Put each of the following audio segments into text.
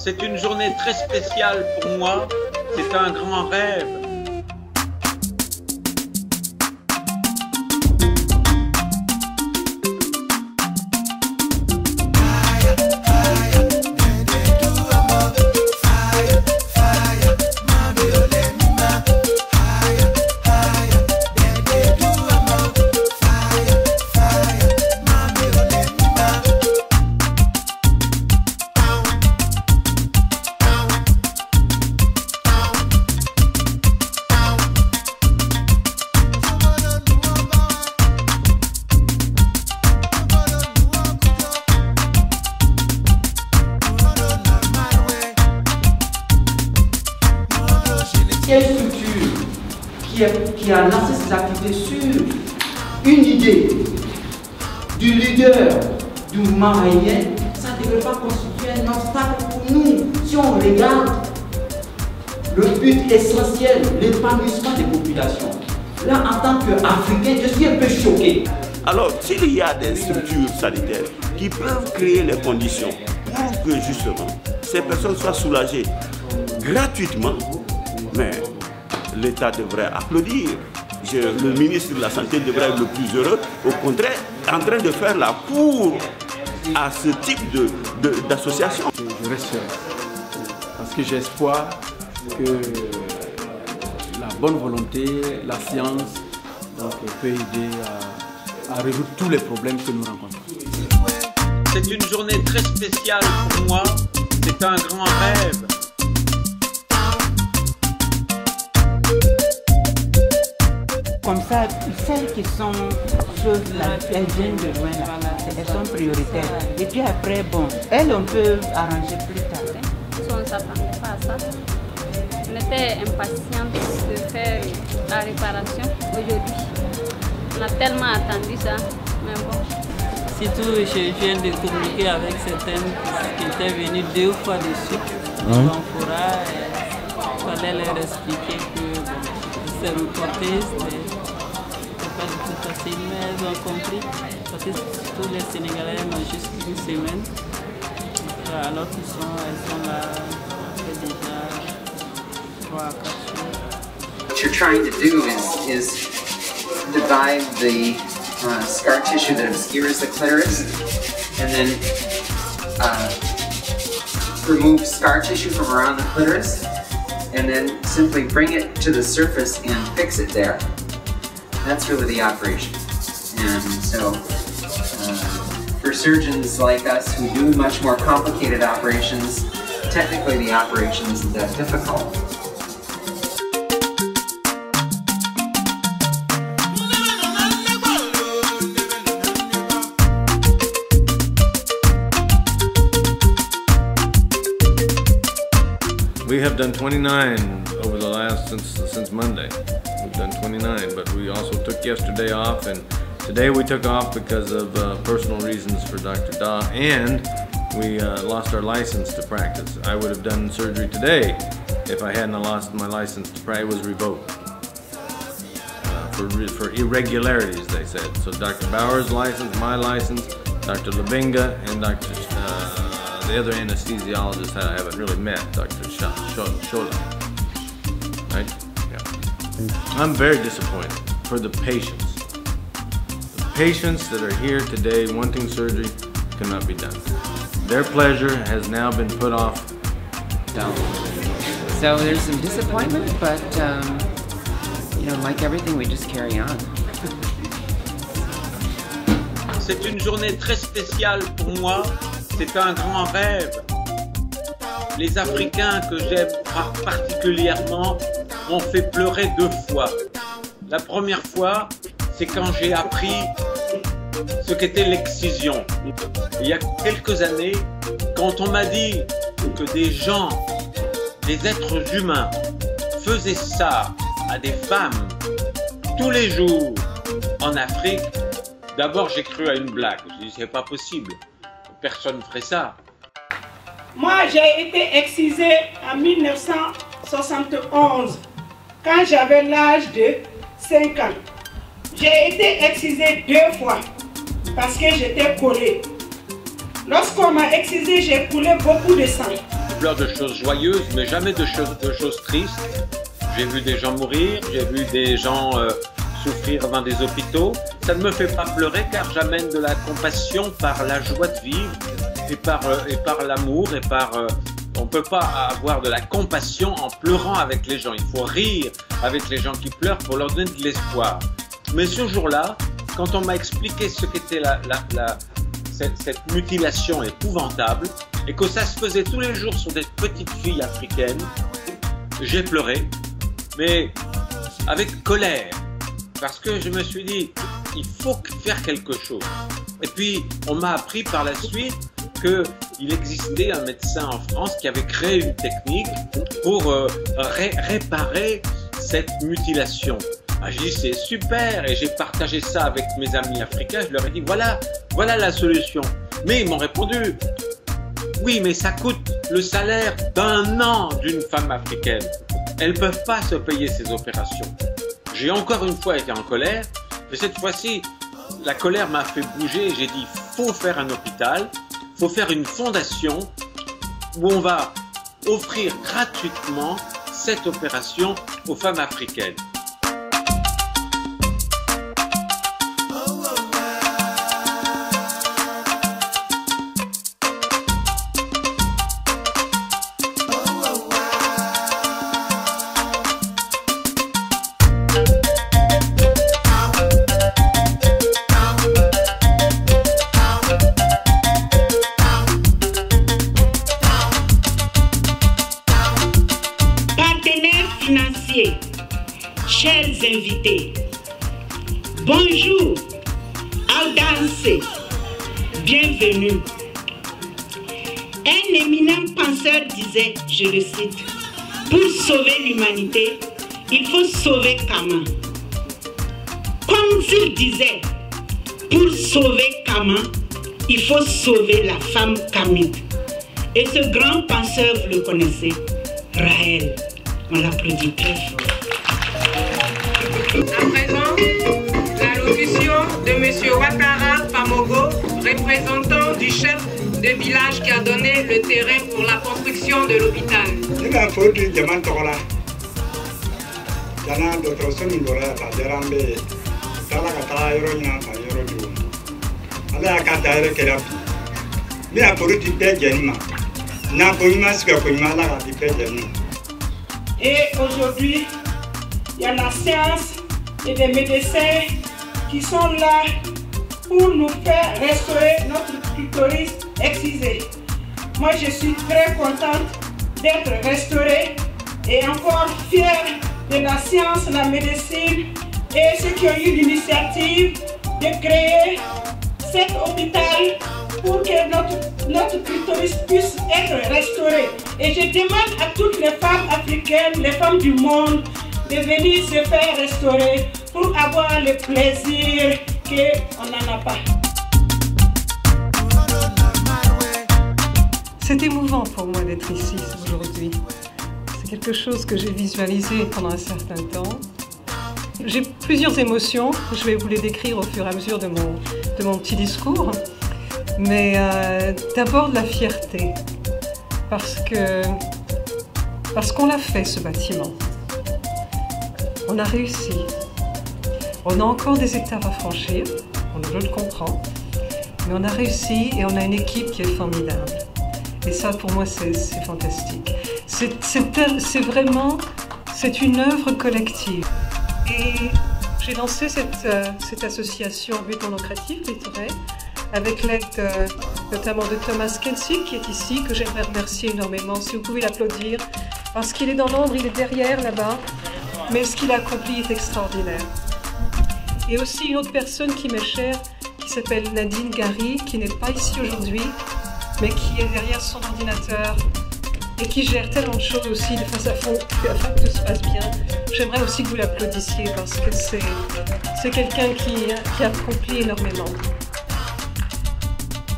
C'est une journée très spéciale pour moi, c'est un grand rêve. Quelle structure qui a lancé ses activités sur une idée du leader du mouvement haïtien, ça ne devrait pas constituer un obstacle pour nous. Si on regarde le but essentiel, l'épanouissement des populations, là en tant qu'Africain, je suis un peu choqué. Alors, s'il y a des structures sanitaires qui peuvent créer les conditions pour que justement ces personnes soient soulagées gratuitement, mais l'État devrait applaudir. Le ministre de la Santé devrait être le plus heureux, au contraire, en train de faire la cour à ce type d'association. Je reste serein, parce que j'ai espoir que la bonne volonté, la science peut aider à résoudre tous les problèmes que nous rencontrons. C'est une journée très spéciale pour moi, c'est un grand rêve. Comme ça, celles qui sont choses-là, elles viennent de loin, là. Elles sont prioritaires. Et puis après, bon, elles, on peut arranger plus tard. On ne s'attendait pas à ça. On était impatients de faire la réparation aujourd'hui. On a tellement attendu ça, mais bon. Surtout, je viens de communiquer avec certaines qui étaient venues 2 fois dessus. Donc, il fallait leur expliquer que c'est reporté, c'est pas du tout facile, mais elles ont compris. Parce que tous les Sénégalais ont juste une semaine. Alors elles sont là, déjà 3 à 4 jours. What you're trying to do is divide the scar tissue that obscures the clitoris, and then remove scar tissue from around the clitoris, and then simply bring it to the surface and fix it there. That's really the operation. And so for surgeons like us who do much more complicated operations, technically the operation isn't that difficult. We have done 29 over the last, since Monday. We've done 29, but we also took yesterday off, and today we took off because of personal reasons for Dr. Da, and we lost our license to practice. I would have done surgery today if I hadn't lost my license to practice. It was revoked for irregularities, they said. So Dr. Bauer's license, my license, Dr. Lavinga, and Dr. The other anesthesiologist I haven't really met, Dr. Shola. Right? Yeah. I'm very disappointed for the patients. The patients that are here today wanting surgery cannot be done. Their pleasure has now been put off. So there's some disappointment, but you know, like everything, we just carry on. C'est une journée très spéciale pour moi. C'est un grand rêve. Les Africains que j'aime particulièrement m'ont fait pleurer 2 fois. La première fois, c'est quand j'ai appris ce qu'était l'excision. Il y a quelques années, quand on m'a dit que des gens, des êtres humains, faisaient ça à des femmes tous les jours en Afrique, d'abord j'ai cru à une blague. Je me suis dit, c'est pas possible. Personne ne ferait ça. Moi, j'ai été excisée en 1971, quand j'avais l'âge de 5 ans. J'ai été excisée 2 fois, parce que j'étais collée. Lorsqu'on m'a excisée, j'ai coulé beaucoup de sang. pleure de choses joyeuses, mais jamais de choses tristes. J'ai vu des gens mourir, j'ai vu des gens souffrir dans des hôpitaux. Ça ne me fait pas pleurer car j'amène de la compassion par la joie de vivre et par l'amour et par... on ne peut pas avoir de la compassion en pleurant avec les gens. Il faut rire avec les gens qui pleurent pour leur donner de l'espoir. Mais ce jour-là, quand on m'a expliqué ce qu'était cette mutilation épouvantable et que ça se faisait tous les jours sur des petites filles africaines, j'ai pleuré, mais avec colère, parce que je me suis dit, il faut faire quelque chose. Et puis, on m'a appris par la suite qu'il existait un médecin en France qui avait créé une technique pour réparer cette mutilation. J'ai dit c'est super et j'ai partagé ça avec mes amis africains. Je leur ai dit voilà la solution. Mais ils m'ont répondu oui, mais ça coûte le salaire d'1 an d'une femme africaine. Elles ne peuvent pas se payer ces opérations. J'ai encore une fois été en colère, mais cette fois-ci, la colère m'a fait bouger. J'ai dit faut faire un hôpital, faut faire une fondation où on va offrir gratuitement cette opération aux femmes africaines. Chers invités, bonjour, audace, bienvenue. Un éminent penseur disait, je le cite, pour sauver l'humanité, il faut sauver Kama. Comme il disait, pour sauver Kama, il faut sauver la femme kamite. Et ce grand penseur, vous le connaissez, Raël. On l'applaudit très fort. À présent, l'allocution de M. Wakara Pamogo, représentant du chef de village qui a donné le terrain pour la construction de l'hôpital. Et aujourd'hui, il y a la science et des médecins qui sont là pour nous faire restaurer notre clitoris excisé. Moi, je suis très contente d'être restaurée et encore fière de la science, la médecine et ceux qui ont eu l'initiative de créer cet hôpital pour que notre clitoris puisse être restauré. Et je demande à toutes les femmes africaines, les femmes du monde, de venir se faire restaurer pour avoir le plaisir qu'on n'en a pas. C'est émouvant pour moi d'être ici aujourd'hui. C'est quelque chose que j'ai visualisé pendant un certain temps. J'ai plusieurs émotions, je vais vous les décrire au fur et à mesure de mon petit discours. Mais d'abord de la fierté, parce qu'on l'a fait ce bâtiment. On a réussi. On a encore des étapes à franchir, je le comprends, mais on a réussi et on a une équipe qui est formidable. Et ça, pour moi, c'est fantastique. C'est une œuvre collective. Et j'ai lancé cette association but non lucratif, Littoret, avec l'aide notamment de Thomas Kelsey, qui est ici, que j'aimerais remercier énormément, si vous pouvez l'applaudir, parce qu'il est dans l'ombre, il est derrière là-bas, mais ce qu'il a accompli est extraordinaire. Et aussi une autre personne qui m'est chère, qui s'appelle Nadine Gary, qui n'est pas ici aujourd'hui, mais qui est derrière son ordinateur et qui gère tellement de choses aussi de façon afin que tout se passe bien. J'aimerais aussi que vous l'applaudissiez parce que c'est quelqu'un qui accomplit énormément.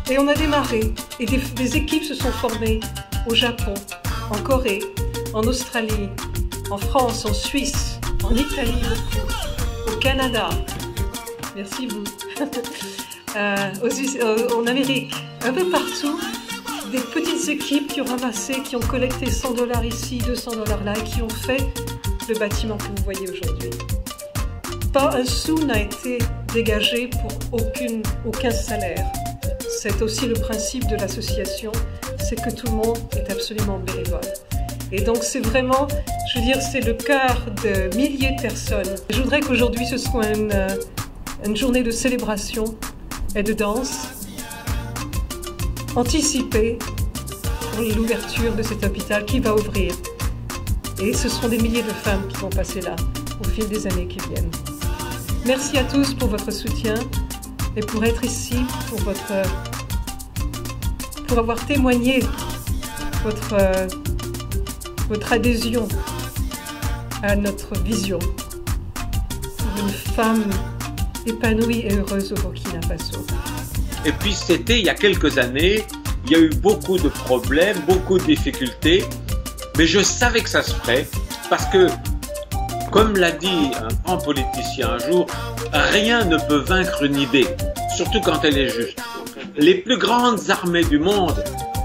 Et on a démarré, et des équipes se sont formées au Japon, en Corée, en Australie, en France, en Suisse, en Italie, au Canada, merci vous, en Amérique, un peu partout. des petites équipes qui ont ramassé, qui ont collecté 100 $ ici, 200 $ là, et qui ont fait le bâtiment que vous voyez aujourd'hui. Pas un sou n'a été dégagé pour aucun salaire. C'est aussi le principe de l'association, c'est que tout le monde est absolument bénévole. Et donc c'est vraiment, je veux dire, c'est le cœur de milliers de personnes. Je voudrais qu'aujourd'hui ce soit une journée de célébration et de danse anticipée pour l'ouverture de cet hôpital qui va ouvrir. Et ce seront des milliers de femmes qui vont passer là au fil des années qui viennent. Merci à tous pour votre soutien et pour être ici, pour avoir témoigné votre adhésion à notre vision pour une femme épanouie et heureuse au Burkina Faso. Et puis c'était il y a quelques années, il y a eu beaucoup de problèmes, beaucoup de difficultés, mais je savais que ça se ferait parce que, comme l'a dit un grand politicien un jour, rien ne peut vaincre une idée, surtout quand elle est juste. Les plus grandes armées du monde,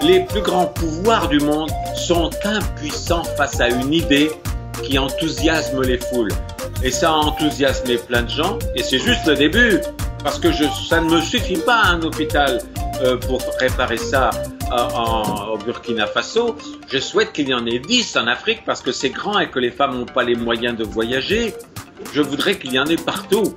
les plus grands pouvoirs du monde sont impuissants face à une idée qui enthousiasme les foules. Et ça a enthousiasmé plein de gens, et c'est juste le début, parce que ça ne me suffit pas un hôpital pour réparer ça au Burkina Faso. Je souhaite qu'il y en ait 10 en Afrique, parce que c'est grand et que les femmes n'ont pas les moyens de voyager. Je voudrais qu'il y en ait partout.